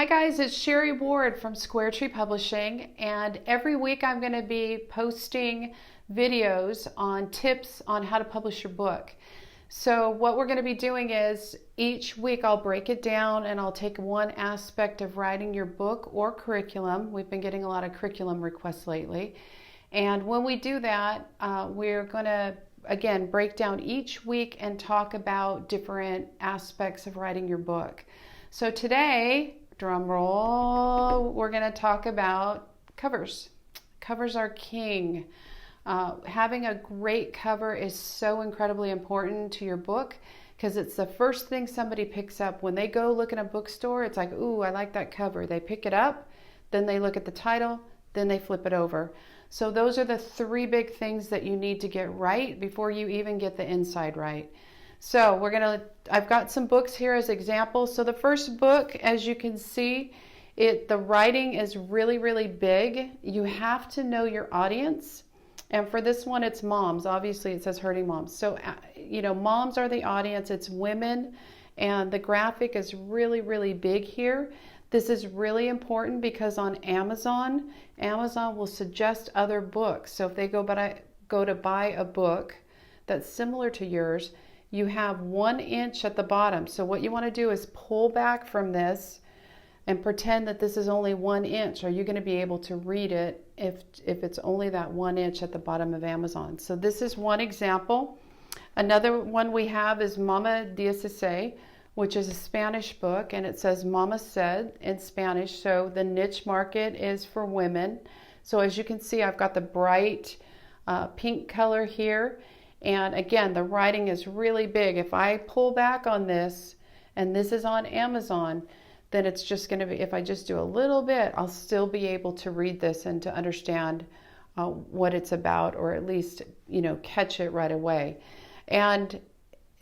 Hi guys, it's Sherry Ward from Square Tree Publishing, and every week I'm going to be posting videos on tips on how to publish your book. So what we're going to be doing is each week I'll break it down and I'll take one aspect of writing your book or curriculum. We've been getting a lot of curriculum requests lately. And when we do that, we're going to again break down each week and talk about different aspects of writing your book. So today, drum roll, we're going to talk about covers. Covers are king. Having a great cover is so incredibly important to your book because it's the first thing somebody picks up. When they go look in a bookstore, it's like, ooh, I like that cover. They pick it up, then they look at the title, then they flip it over. So those are the three big things that you need to get right before you even get the inside right. So I've got some books here as examples. So the first book, as you can see, the writing is really, really big. You have to know your audience. And for this one, it's moms. Obviously, it says Hurting Moms. So, moms are the audience. It's women. And the graphic is really, really big here. This is really important because on Amazon will suggest other books. So if they go to buy a book that's similar to yours, you have 1 inch at the bottom. So what you want to do is pull back from this and pretend that this is only 1 inch. Are you going to be able to read it if it's only that 1 inch at the bottom of Amazon? So this is one example. Another one we have is Mama Dice, which is a Spanish book, and it says Mama Said in Spanish. So the niche market is for women. So as you can see, I've got the bright pink color here. And again, the writing is really big. If I pull back on this, and this is on Amazon, then it's just going to be, if I just do a little bit, I'll still be able to read this and to understand what it's about, or at least, catch it right away. And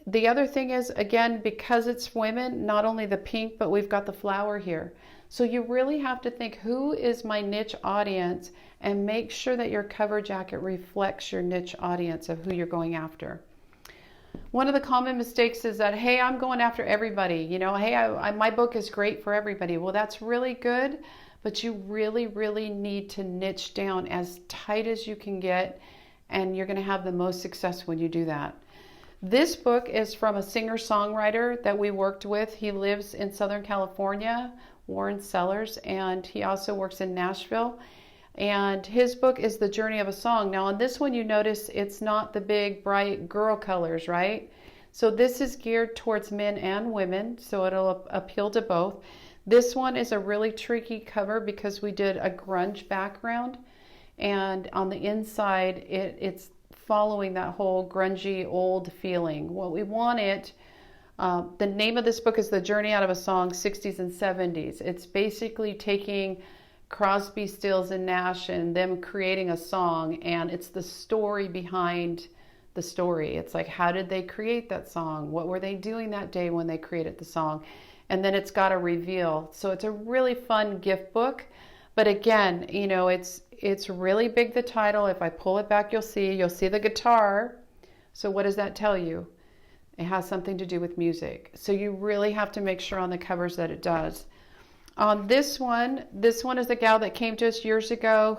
the other thing is, again, because it's women, not only the pink, but we've got the flower here. So you really have to think, who is my niche audience, and make sure that your cover jacket reflects your niche audience of who you're going after. One of the common mistakes is that, hey, I'm going after everybody. Hey, my book is great for everybody. Well, that's really good, but you really, really need to niche down as tight as you can get, and you're going to have the most success when you do that. This book is from a singer-songwriter that we worked with. He lives in Southern California, Warren Sellers, and he also works in Nashville. And his book is The Journey of a Song. Now on this one, you notice it's not the big, bright girl colors, right? So this is geared towards men and women, so it'll appeal to both. This one is a really tricky cover because we did a grunge background, and on the inside, it's following that whole grungy old feeling. What we wanted, the name of this book is The Journey Out of a Song, 60s and 70s. It's basically taking Crosby, Stills, and Nash and them creating a song, and it's the story behind the story. It's like, how did they create that song? What were they doing that day when they created the song? And then it's got a reveal. So it's a really fun gift book. But again, it's really big, the title. If I pull it back, you'll see the guitar. So what does that tell you? It has something to do with music. So you really have to make sure on the covers that it does. On this one is a gal that came to us years ago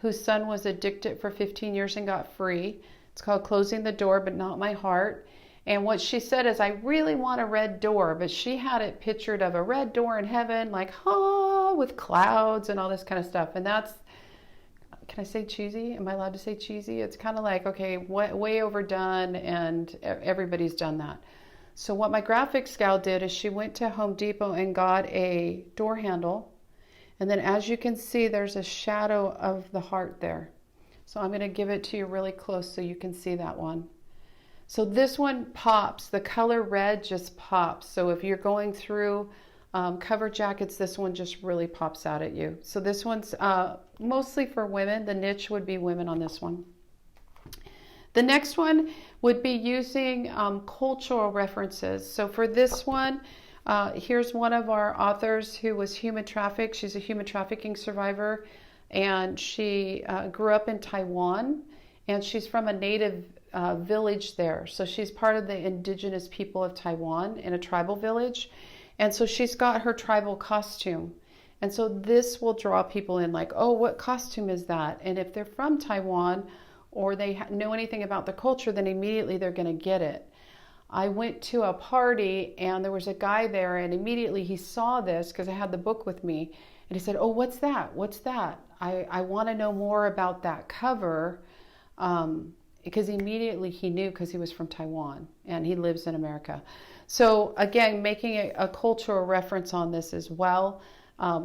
whose son was addicted for 15 years and got free. It's called Closing the Door, But Not My Heart. And what she said is, I really want a red door, but she had it pictured of a red door in heaven, like, with clouds and all this kind of stuff. And that's, can I say cheesy? Am I allowed to say cheesy? It's kind of like, okay, way overdone, and everybody's done that. So what my graphics gal did is she went to Home Depot and got a door handle. And then as you can see, there's a shadow of the heart there. So I'm going to give it to you really close so you can see that one. So this one pops. The color red just pops. So if you're going through cover jackets, this one just really pops out at you. So this one's mostly for women. The niche would be women on this one. The next one would be using cultural references. So for this one, here's one of our authors who was human trafficked. She's a human trafficking survivor, and she grew up in Taiwan, and she's from a native village there. So she's part of the indigenous people of Taiwan in a tribal village. And so she's got her tribal costume. And so this will draw people in like, oh, what costume is that? And if they're from Taiwan or they know anything about the culture, then immediately they're going to get it. I went to a party and there was a guy there, and immediately he saw this because I had the book with me, and he said, oh, what's that? What's that? I want to know more about that cover, because immediately he knew, because he was from Taiwan and he lives in America. So again, making a cultural reference on this as well.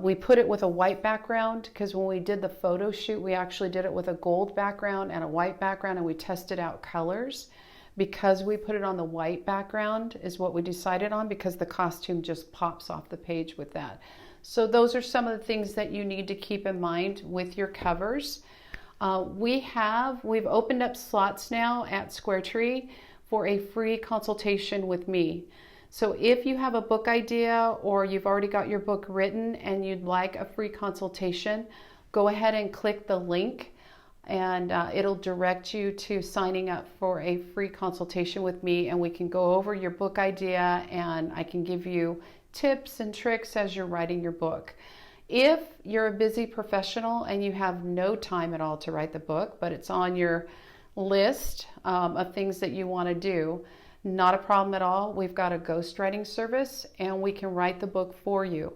We put it with a white background because when we did the photo shoot, we actually did it with a gold background and a white background, and we tested out colors. Because we put it on the white background is what we decided on, because the costume just pops off the page with that. So those are some of the things that you need to keep in mind with your covers. We've opened up slots now at SquareTree for a free consultation with me. So if you have a book idea or you've already got your book written and you'd like a free consultation, go ahead and click the link, and it'll direct you to signing up for a free consultation with me, and we can go over your book idea and I can give you tips and tricks as you're writing your book. If you're a busy professional and you have no time at all to write the book, but it's on your list of things that you want to do, not a problem at all. We've got a ghostwriting service and we can write the book for you.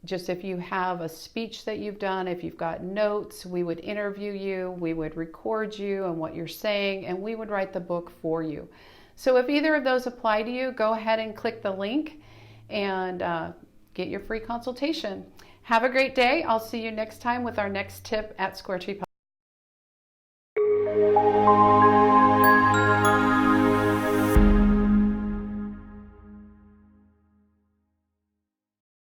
Just if you have a speech that you've done, if you've got notes, we would interview you, we would record you and what you're saying, and we would write the book for you. So if either of those apply to you, go ahead and click the link and get your free consultation. Have a great day. I'll see you next time with our next tip at SquareTree.